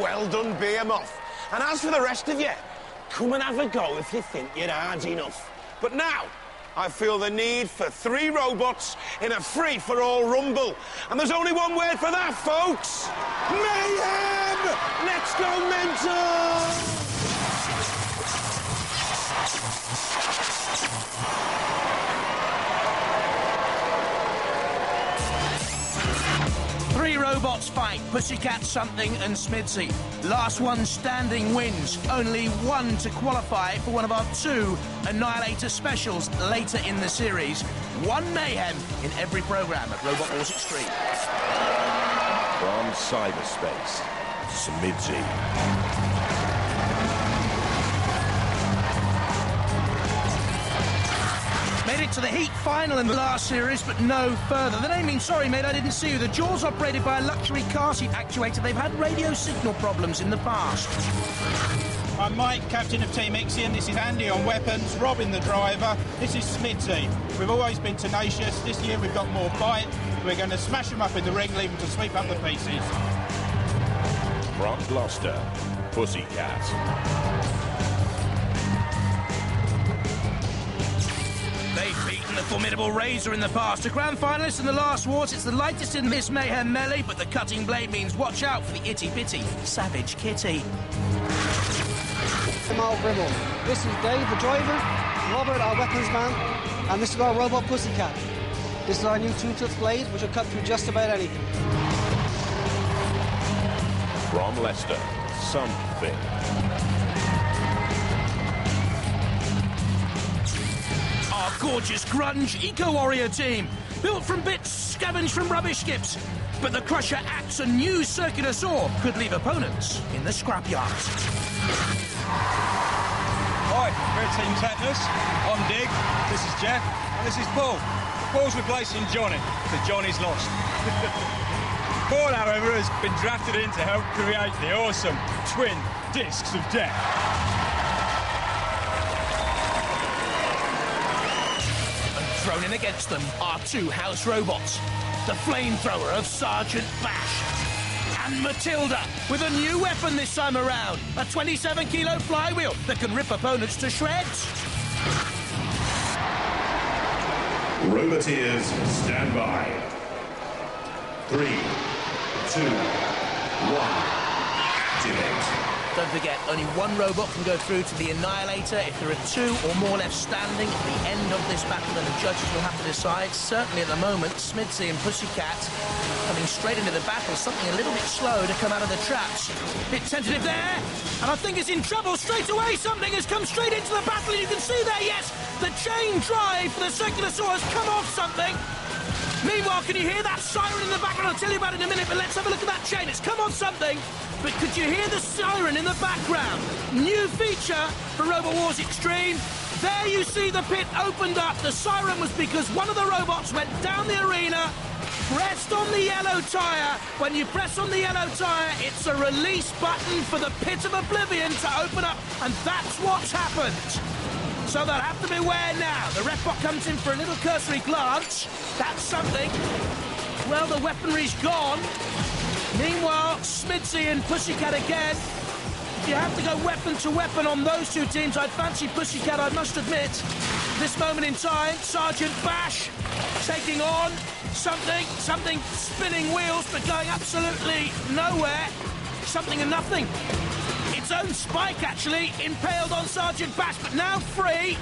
Well done, Behemoth. And as for the rest of you, come and have a go if you think you're hard enough. But now, I feel the need for 3 robots in a free-for-all rumble. And there's only one word for that, folks. Mayhem! Let's go mental! 3 robots fight, Pussycat, Something and Smidsy. Last one standing wins. Only one to qualify for one of our 2 Annihilator specials later in the series. 1 mayhem in every programme of Robotwars Extreme. From cyberspace, Smidsy. Made it to the heat final in the last series, but no further. The name means sorry, mate, I didn't see you. The Jaws operated by a luxury car seat actuator. They've had radio signal problems in the past. I'm Mike, captain of Team Ixion. This is Andy on weapons, Robin the driver. This is Smidsy. We've always been tenacious. This year we've got more bite. We're going to smash them up in the ring, leave them to sweep up the pieces. From Gloucester, Pussycat. They've beaten the formidable Razor in the past. A grand finalist in the last wars. It's the lightest in this mayhem melee, but the cutting blade means watch out for the itty-bitty Savage Kitty. I'm Al Gribble. This is Dave, the driver, Robert, our weapons man, and this is our robot Pussycat. This is our new 2-tooth blade, which will cut through just about anything. From Leicester, Something. Our gorgeous grunge eco-warrior team, built from bits scavenged from rubbish skips. But the Crusher axe and new circular saw could leave opponents in the scrapyard. Hi, we're Team Tetanus. I'm Dig, this is Jeff, and this is Paul. Paul's replacing Johnny, because Johnny's lost. Paul, however, has been drafted in to help create the awesome twin discs of death. Thrown in against them are 2 house robots. The flamethrower of Sergeant Bash. And Matilda, with a new weapon this time around. A 27-kilo flywheel that can rip opponents to shreds. Roboteers, stand by. 3, 2, 1, activate. Don't forget, only 1 robot can go through to the Annihilator. If there are 2 or more left standing at the end of this battle, then the judges will have to decide. Certainly at the moment, Smidsy and Pussycat coming straight into the battle. Something a little bit slow to come out of the traps. Bit tentative there, and I think it's in trouble straight away. Something has come straight into the battle, and you can see there, yes, the chain drive for the circular saw has come off Something. Meanwhile, can you hear that siren in the background? I'll tell you about it in a minute, but let's have a look at that chain. It's come on Something, but could you hear the siren in the background? New feature for Robotwars Extreme. There you see the pit opened up. The siren was because one of the robots went down the arena, pressed on the yellow tyre. When you press on the yellow tyre, it's a release button for the pit of oblivion to open up, and that's what's happened. So they'll have to beware now. The ref bot comes in for a little cursory glance. That's Something. Well, the weaponry's gone. Meanwhile, Smidsy and Pussycat again. If you have to go weapon to weapon on those 2 teams, I'd fancy Pussycat, I must admit. This moment in time, Sergeant Bash taking on Something. Something spinning wheels, but going absolutely nowhere. Something and nothing. Its own spike, actually, impaled on Sergeant Bash, but now free.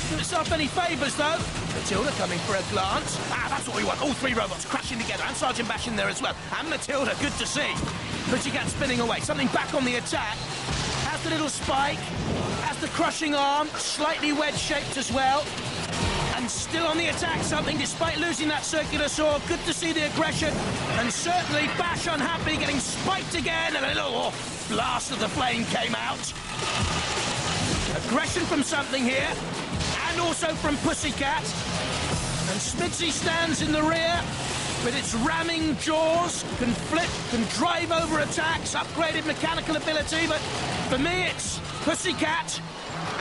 Do itself any favours, though. Matilda coming for a glance. Ah, that's what we want. All 3 robots crashing together, and Sergeant Bash in there as well. And Matilda, good to see. Pussycat spinning away. Something back on the attack. Has the little spike. Has the crushing arm. Slightly wedge-shaped as well. And still on the attack, Something, despite losing that circular saw. Good to see the aggression. And certainly Bash unhappy, getting spiked again. And a little blast of the flame came out. Aggression from Something here. And also from Pussycat. And Smidsy stands in the rear with its ramming jaws, can flip, can drive over attacks, upgraded mechanical ability, but for me it's Pussycat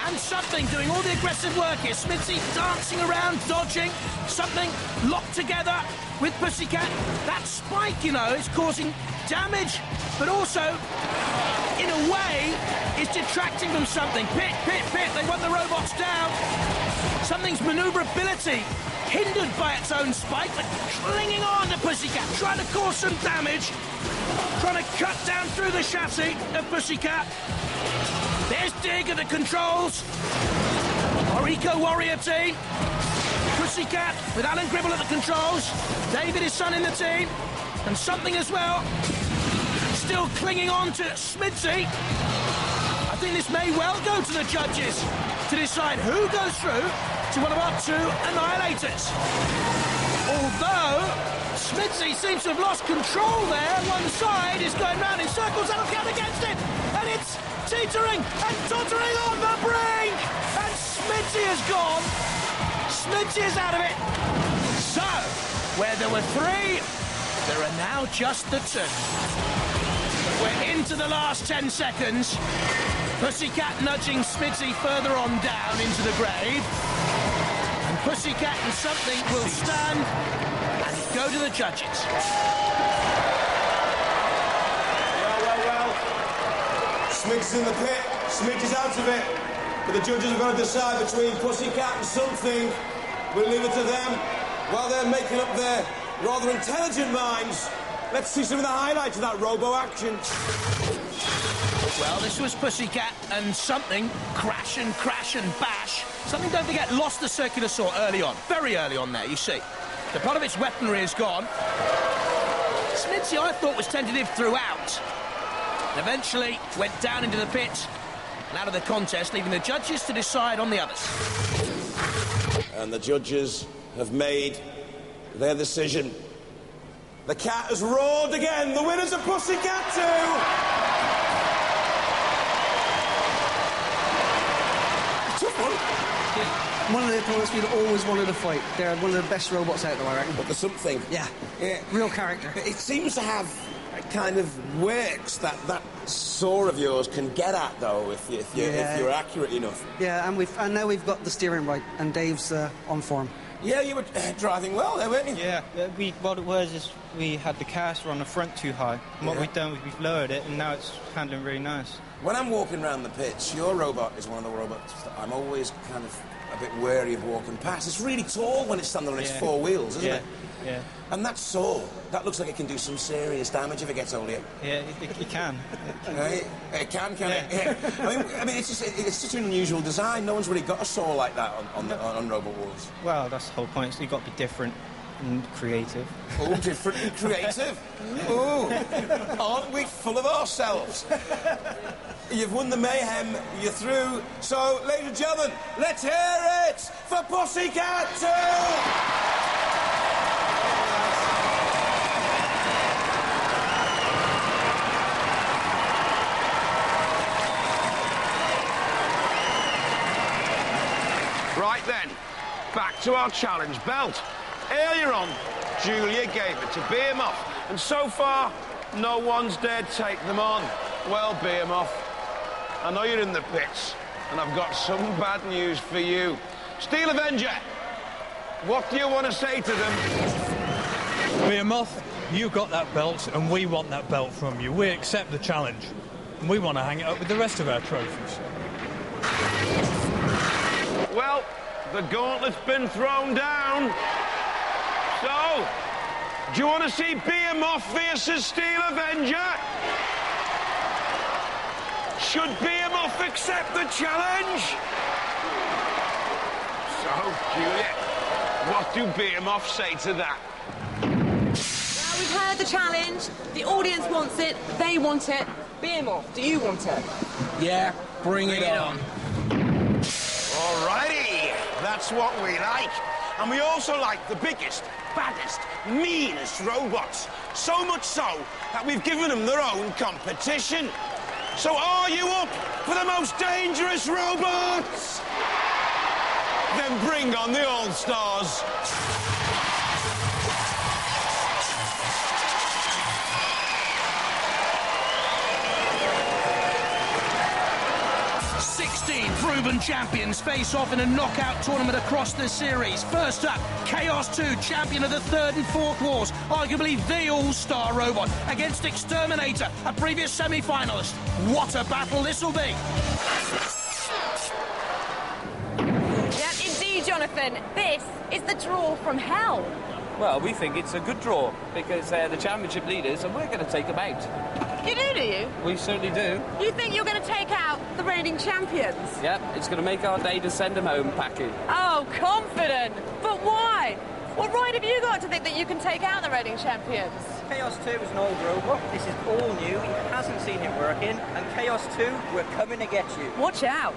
and Something doing all the aggressive work here. Smidsy dancing around, dodging, Something locked together with Pussycat. That spike, you know, is causing damage but also, in a way, is detracting from something. Pit, they want the robots down. Something's manoeuvrability hindered by its own spike, but clinging on to Pussycat, trying to cause some damage, trying to cut down through the chassis of Pussycat. There's Dig at the controls. Our eco-warrior team. Pussycat with Alan Gribble at the controls. David, his son, in the team. And something as well. Still clinging on to Smidsy. I think this may well go to the judges to decide who goes through to one of our two annihilators. Although Smidsy seems to have lost control there. One side is going round in circles. That'll count against it. And it's teetering and tottering on the brink. And Smidsy is gone. Smidsy is out of it. So, where there were three, there are now just the two. We're into the last 10 seconds. Pussycat nudging Smidsy further on down into the grave. And Pussycat and something will stand and go to the judges. Well. Smid's in the pit. Smidge is out of it. But the judges are going to decide between Pussycat and something. We'll leave it to them while they're making up their rather intelligent minds. Let's see some of the highlights of that robo action. Well, this was Pussycat and something crash and bash. Something, don't forget, lost the circular saw early on. Very early on there, you see. So part of its weaponry is gone. Smidsy, I thought, was tentative throughout. Eventually went down into the pit and out of the contest, leaving the judges to decide on the others. And the judges have made their decision. The cat has roared again. The winners are Pussycat 2. Tough one. Yeah. One of the opponents we'd always wanted to fight. They're one of the best robots out there, I reckon. But there's something. Yeah. Real character. It seems to have kind of works that saw of yours can get at, though, if you're accurate enough. Yeah, and now we've got the steering right, and Dave's on form. Yeah, you were driving well there, weren't you? Yeah, what it was is we had the caster on the front too high. And what we've done is we've lowered it, and now it's handling really nice. When I'm walking around the pitch, your robot is one of the robots that I'm always kind of a bit wary of walking past. It's really tall when it's standing on its four wheels, isn't it? Yeah. And that saw, that looks like it can do some serious damage if it gets hold of you. Yeah, it can. It can it? Yeah. I mean, it's such an unusual design. No one's really got a saw like that on Robot Wars. Well, that's the whole point. So you've got to be different and creative. Oh, different and creative. Oh, aren't we full of ourselves? You've won the mayhem, you're through. So, ladies and gentlemen, let's hear it for Pussycat 2! Right then, back to our challenge belt. Earlier on, Julia gave it to Behemoth, and so far, no one's dared take them on. Well, Behemoth, I know you're in the pits, and I've got some bad news for you. Steel Avenger, what do you want to say to them? Behemoth, you got that belt, and we want that belt from you. We accept the challenge, and we want to hang it up with the rest of our trophies. Well, the gauntlet's been thrown down. So, do you want to see Behemoth versus Steel Avenger? Should Behemoth accept the challenge? So, Juliet, what do Behemoth say to that? Well, we've heard the challenge. The audience wants it. They want it. Behemoth, do you want it? Yeah, bring it on. Alrighty, that's what we like. And we also like the biggest, baddest, meanest robots. So much so that we've given them their own competition. So are you up for the most dangerous robots? Then bring on the All-Stars. proven champions face off in a knockout tournament across the series. First up, Chaos 2, champion of the third and fourth wars, arguably the all-star robot, against Exterminator, a previous semi-finalist. What a battle this will be! Yeah, indeed, Jonathan. This is the draw from hell. Well, we think it's a good draw because they're the championship leaders and we're going to take them out. You do you? We certainly do. You think you're going to take out the reigning champions? Yep, it's going to make our day to send them home packing. Oh, confident. But why? What right have you got to think that you can take out the reigning champions? Chaos 2 is an old robot. This is all new. He hasn't seen it working. And Chaos 2, we're coming to get you. Watch out.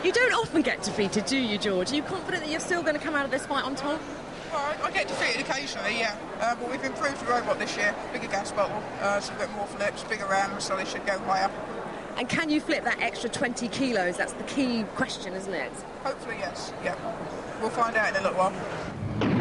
You don't often get defeated, do you, George? Are you confident that you're still going to come out of this fight on top? Well, I get defeated occasionally, yeah. But we've improved the robot this year. Bigger gas bottle, so a bit more flips, bigger rams, so they should go higher. And can you flip that extra 20 kilos? That's the key question, isn't it? Hopefully, yes. Yeah. We'll find out in a little while.